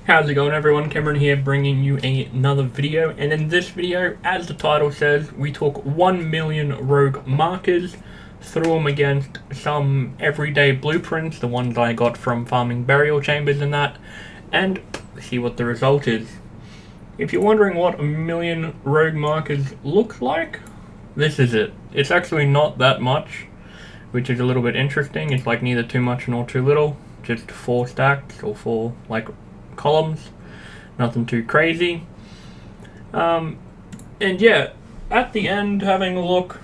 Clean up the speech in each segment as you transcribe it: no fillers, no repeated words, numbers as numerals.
How's it going, everyone? Cameron here, bringing you another video, and in this video, as the title says, we took 1 million rogue markers, threw them against some everyday blueprints, the ones I got from farming burial chambers and that, and see what the result is. If you're wondering what 1 million rogue markers looks like, this is it. It's actually not that much, which is a little bit interesting. It's like neither too much nor too little, just 4 stacks or 4 columns, nothing too crazy. And yeah, at the end, having a look,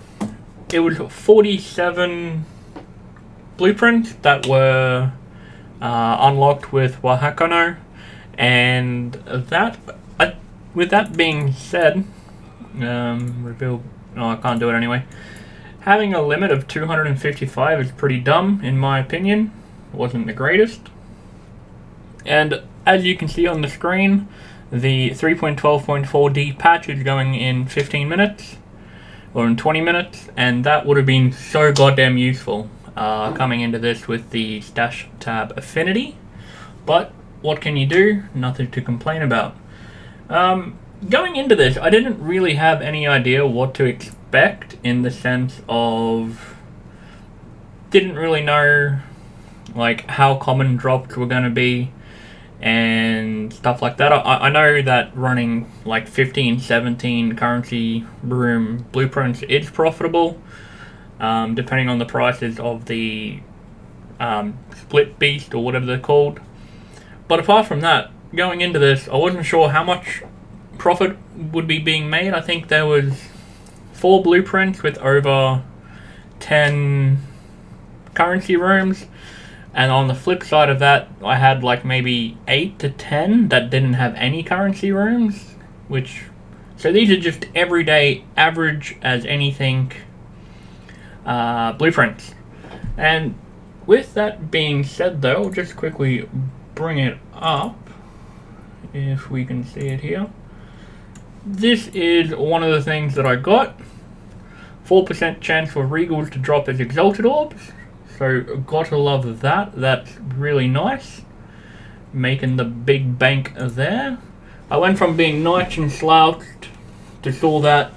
it was 47 blueprints that were unlocked with Wahakano, and that, with that being said, reveal, no, I can't do it anyway. Having a limit of 255 is pretty dumb, in my opinion. It wasn't the greatest. And as you can see on the screen, the 3.12.4D patch is going in 15 minutes, or in 20 minutes, and that would have been so goddamn useful coming into this with the stash tab affinity. But what can you do? Nothing to complain about. Going into this, I didn't really have any idea what to expect, in the sense of didn't really know how common drops were going to be and stuff like that. I know that running 15, 17 currency room blueprints is profitable, depending on the prices of the split beast or whatever they're called. But apart from that, going into this, I wasn't sure how much profit would be being made. I think there was 4 blueprints with over 10 currency rooms. And on the flip side of that, I had maybe 8 to 10 that didn't have any currency rooms, so these are just everyday, average as anything blueprints. And with that being said though, I'll just quickly bring it up, if we can see it here. This is one of the things that I got. 4% chance for Regals to drop as Exalted Orbs. So, gotta love that. That's really nice. Making the big bank there. I went from being nice and slouched to saw that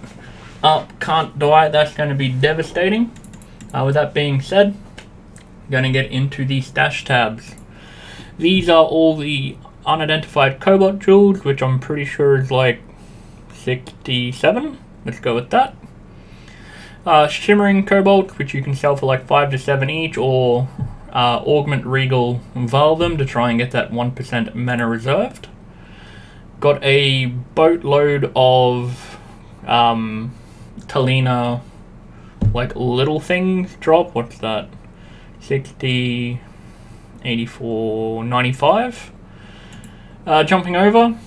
up, can't die. That's going to be devastating. With that being said, going to get into the stash tabs. These are all the unidentified cobalt jewels, which I'm pretty sure is 67. Let's go with that. Shimmering cobalt, which you can sell for 5 to 7 each, or augment Regal Val them to try and get that 1% mana reserved. Got a boatload of Talina little things drop. What's that? 60, 84, 95. Jumping over,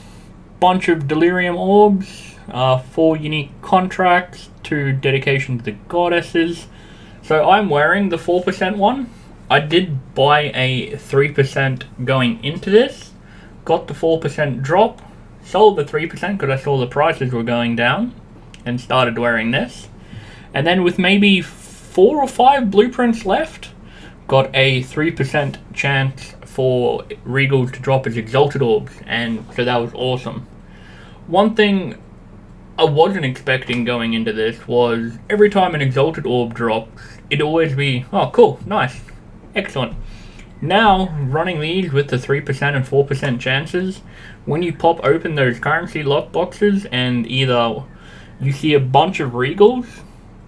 bunch of Delirium Orbs, 4 unique contracts, 2 dedication to the goddesses. So I'm wearing the 4% one. I did buy a 3% going into this, got the 4% drop, sold the 3% because I saw the prices were going down, and started wearing this. And then with maybe 4 or 5 blueprints left, got a 3% chance for Regals to drop as Exalted Orbs, and so that was awesome. One thing I wasn't expecting going into this was every time an Exalted Orb drops, it'd always be, oh cool, nice, excellent. Now, running these with the 3% and 4% chances, when you pop open those currency lock boxes and either you see a bunch of Regals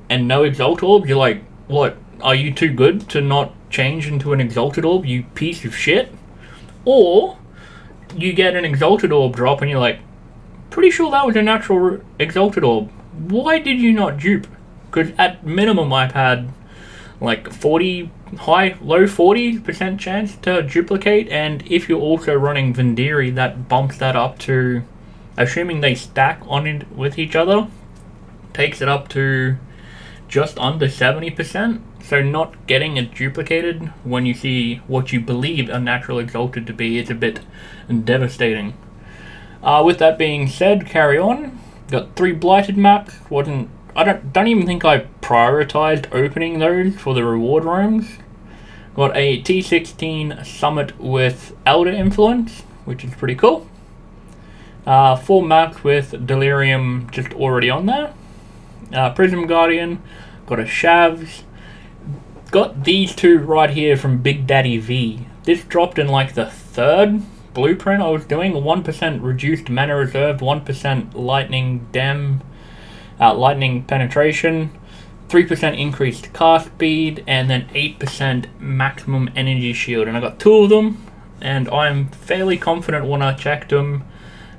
and no Exalted Orbs, you're like, what, are you too good to not change into an Exalted Orb, you piece of shit? Or you get an Exalted Orb drop and you're like, pretty sure that was a natural Exalted Orb. Why did you not dupe? Because at minimum I've had 40, low 40% chance to duplicate, and if you're also running Vendiri, that bumps that up to, assuming they stack on it with each other, takes it up to just under 70%. So not getting it duplicated when you see what you believe a natural Exalted to be is a bit devastating. With that being said, carry on. Got 3 blighted maps. I don't even think I prioritized opening those for the reward rooms. Got a T16 Summit with Elder Influence, which is pretty cool. 4 maps with Delirium just already on there. Prism Guardian, got a Shavs. Got these 2 right here from Big Daddy V. This dropped in like the 3rd blueprint I was doing. 1% reduced mana reserve, 1% lightning lightning penetration, 3% increased cast speed, and then 8% maximum energy shield. And I got 2 of them, and I'm fairly confident when I checked them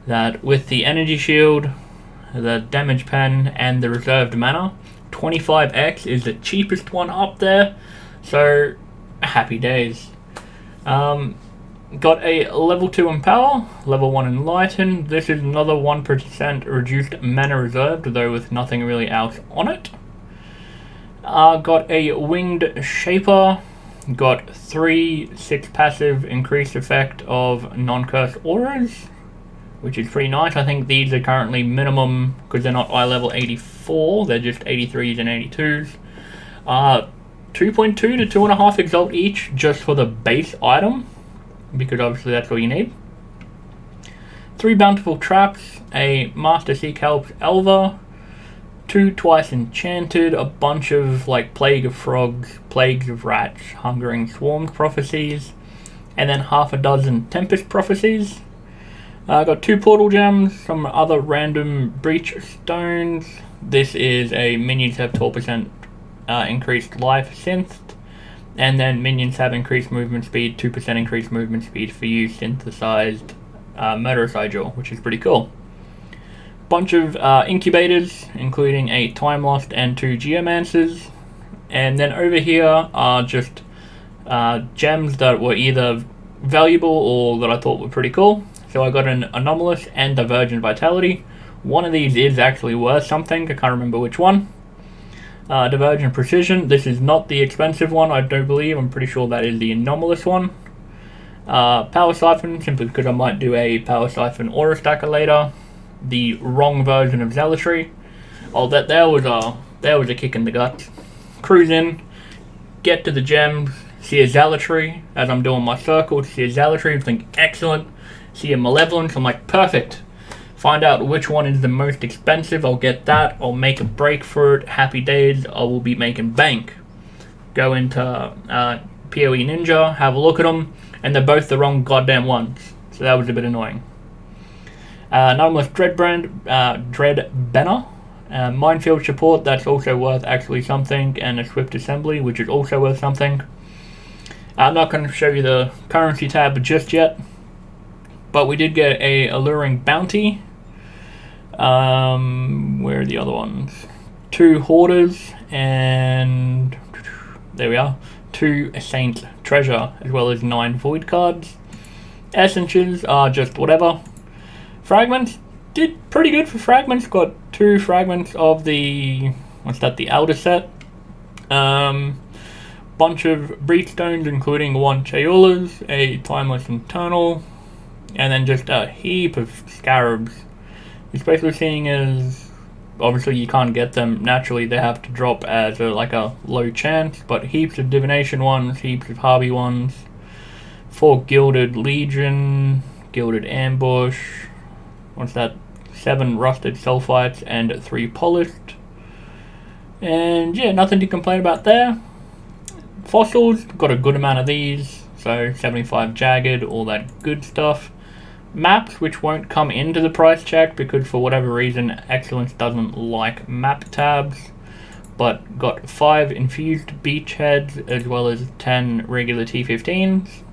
that with the energy shield, the damage pen, and the reserved mana, 25x is the cheapest one up there, so happy days. Got a level 2 Empower, level 1 Enlighten. This is another 1% reduced mana reserved, though with nothing really else on it. Got a Winged Shaper, got 3 6 passive increased effect of non-cursed auras, which is pretty nice. I think these are currently minimum, because they're not eye level 84, they're just 83s and 82s. 2.2 to 2.5 Exalt each, just for the base item, because obviously that's all you need. 3 Bountiful Traps, a Master Seek Helps Elva, 2 Twice Enchanted, a bunch of like Plague of Frogs, Plagues of Rats, Hungering Swarms Prophecies, and then half a dozen Tempest Prophecies. Got 2 Portal Gems, some other random Breach Stones. This is a minions have 12% increased life synth, and then minions have increased movement speed, 2% increased movement speed for you synthesized Murder Sigil, which is pretty cool. Bunch of incubators, including a Time Lost and 2 Geomancers, and then over here are just gems that were either valuable or that I thought were pretty cool. So I got an Anomalous and Divergent Vitality. One of these is actually worth something, I can't remember which one. Divergent Precision, this is not the expensive one, I don't believe, I'm pretty sure that is the Anomalous one. Power Siphon, simply because I might do a Power Siphon Aura Stacker later. The wrong version of Zealotry. Oh, that was a kick in the gut. Cruise in, get to the gems, see a Zealotry, as I'm doing my circle, see a Zealotry, think excellent. See a Malevolence, I'm like, perfect. Find out which one is the most expensive, I'll get that, I'll make a break for it, happy days, I will be making bank. Go into PoE Ninja, have a look at them, and they're both the wrong goddamn ones. So that was a bit annoying. Anomalous Dread Banner, Minefield Support, that's also worth actually something, and a Swift Assembly, which is also worth something. I'm not going to show you the currency tab just yet, but we did get a Alluring Bounty. Where are the other ones? 2 Hoarders, and there we are. 2 Saint Treasure, as well as 9 Void cards. Essences are just whatever. Fragments did pretty good for fragments. Got 2 fragments of the the Elder set. Bunch of Breachstones, including 1 Chayula's, a Timeless Internal, and then just a heap of Scarabs. Especially seeing as obviously you can't get them naturally, they have to drop as a low chance, but heaps of Divination ones, heaps of Harvey ones, 4 Gilded Legion, Gilded Ambush, 7 Rusted Sulfites, and 3 Polished. And yeah, nothing to complain about there. Fossils, got a good amount of these, so 75 Jagged, all that good stuff. Maps, which won't come into the price check because for whatever reason Excellence doesn't like map tabs, but got 5 infused beachheads as well as 10 regular T15s,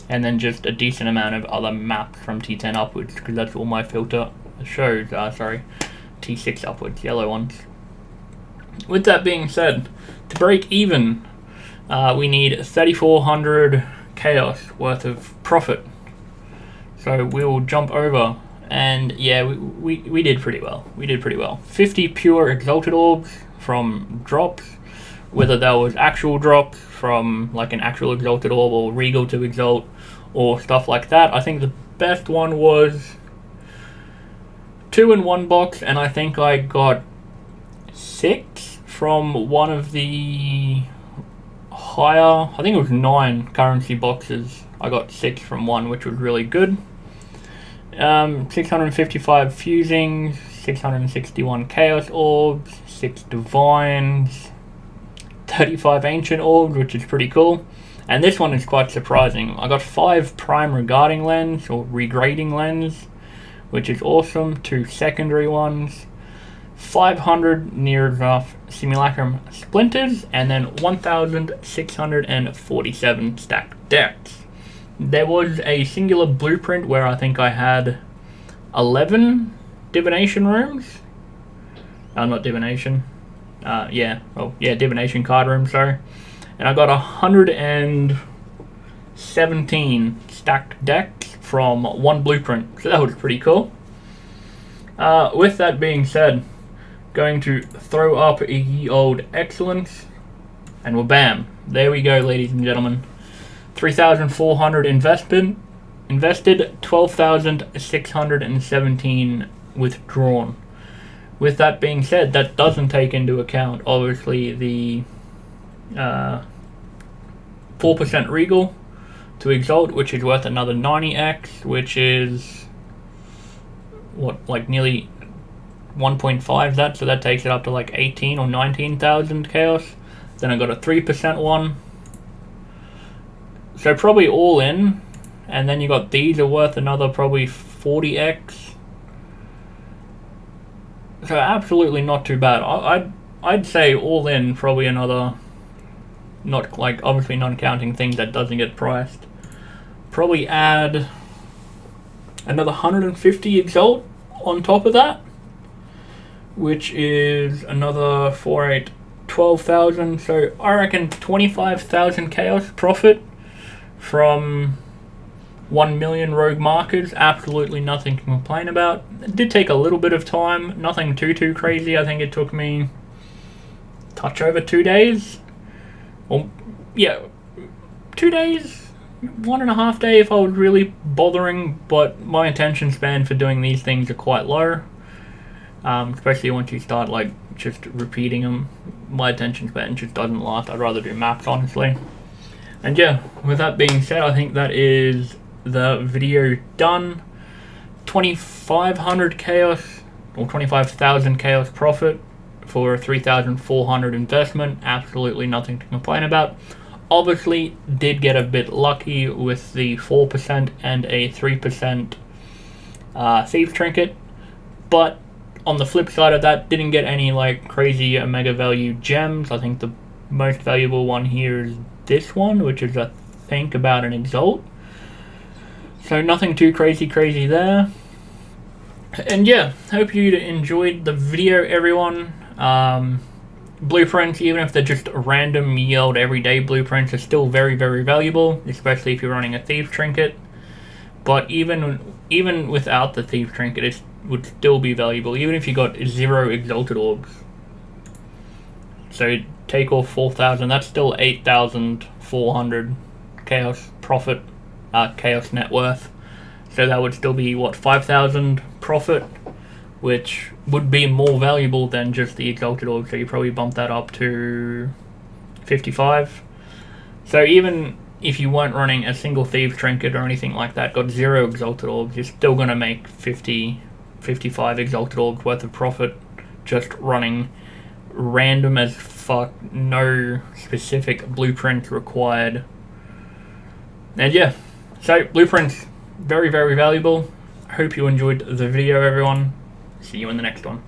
and then just a decent amount of other maps from T10 upwards, because that's all my filter shows. T6 upwards, yellow ones. With that being said, to break even, we need 3,400 chaos worth of profit. So we'll jump over, and yeah, we did pretty well. 50 pure Exalted Orbs from drops, whether that was actual drops from an actual Exalted Orb or Regal to Exalt or stuff like that. I think the best one was 2 in 1 box, and I think I got 6 from one of the higher, I think it was 9 currency boxes. I got 6 from one, which was really good. 655 fusings, 661 chaos orbs, 6 divines, 35 ancient orbs, which is pretty cool. And this one is quite surprising. I got 5 prime regarding lens or regrading lens, which is awesome. 2 secondary ones, 500 near-earth simulacrum splinters, and then 1,647 stacked decks. There was a singular blueprint where I think I had 11 divination rooms. Not divination. Divination card rooms, sorry. And I got 117 stacked decks from one blueprint, so that was pretty cool. With that being said, going to throw up ye old excellence, and well, bam, there we go, ladies and gentlemen. 3,400 invested, 12,617 withdrawn. With that being said, that doesn't take into account, obviously, the 4% Regal to Exalt, which is worth another 90x, which is, nearly 1.5 that, so that takes it up to like 18 or 19,000 chaos. Then I got a 3% one. So probably all in, and then you got these are worth another probably 40x. So absolutely not too bad. I'd say all in probably another, not like obviously not counting things that doesn't get priced. Probably add another 150 Exalt on top of that, which is another 12,000. So I reckon 25,000 chaos profit from 1 million rogue markers. Absolutely nothing to complain about. It did take a little bit of time, nothing too crazy. I think it took me touch over 2 days. Or yeah, 2 days, 1.5 days if I was really bothering, but my attention span for doing these things are quite low. Especially once you start like just repeating them, my attention span just doesn't last. I'd rather do maps, honestly. And yeah, with that being said, I think that is the video done. 2,500 chaos or 25,000 chaos profit for a 3,400 investment. Absolutely nothing to complain about. Obviously did get a bit lucky with the 4% and a 3% Thieves Trinket, but on the flip side of that, didn't get any like crazy omega value gems. I think the most valuable one here is this one, which is I think about an Exalt. So nothing too crazy there. And yeah, hope you enjoyed the video, everyone. Blueprints, even if they're just random yield everyday blueprints, are still very valuable, especially if you're running a Thieves Trinket. But even without the Thieves Trinket, it would still be valuable, even if you got 0 Exalted Orbs. So take off 4,000, that's still 8,400 chaos profit, chaos net worth. So that would still be, what, 5,000 profit, which would be more valuable than just the Exalted Orbs, so you probably bump that up to 55. So even if you weren't running a single Thieves Trinket or anything like that, got 0 Exalted Orbs, you're still going to make 55 Exalted Orbs worth of profit just running random as fuck, no specific blueprint required. And yeah, so blueprints, very valuable. I hope you enjoyed the video, everyone. See you in the next one.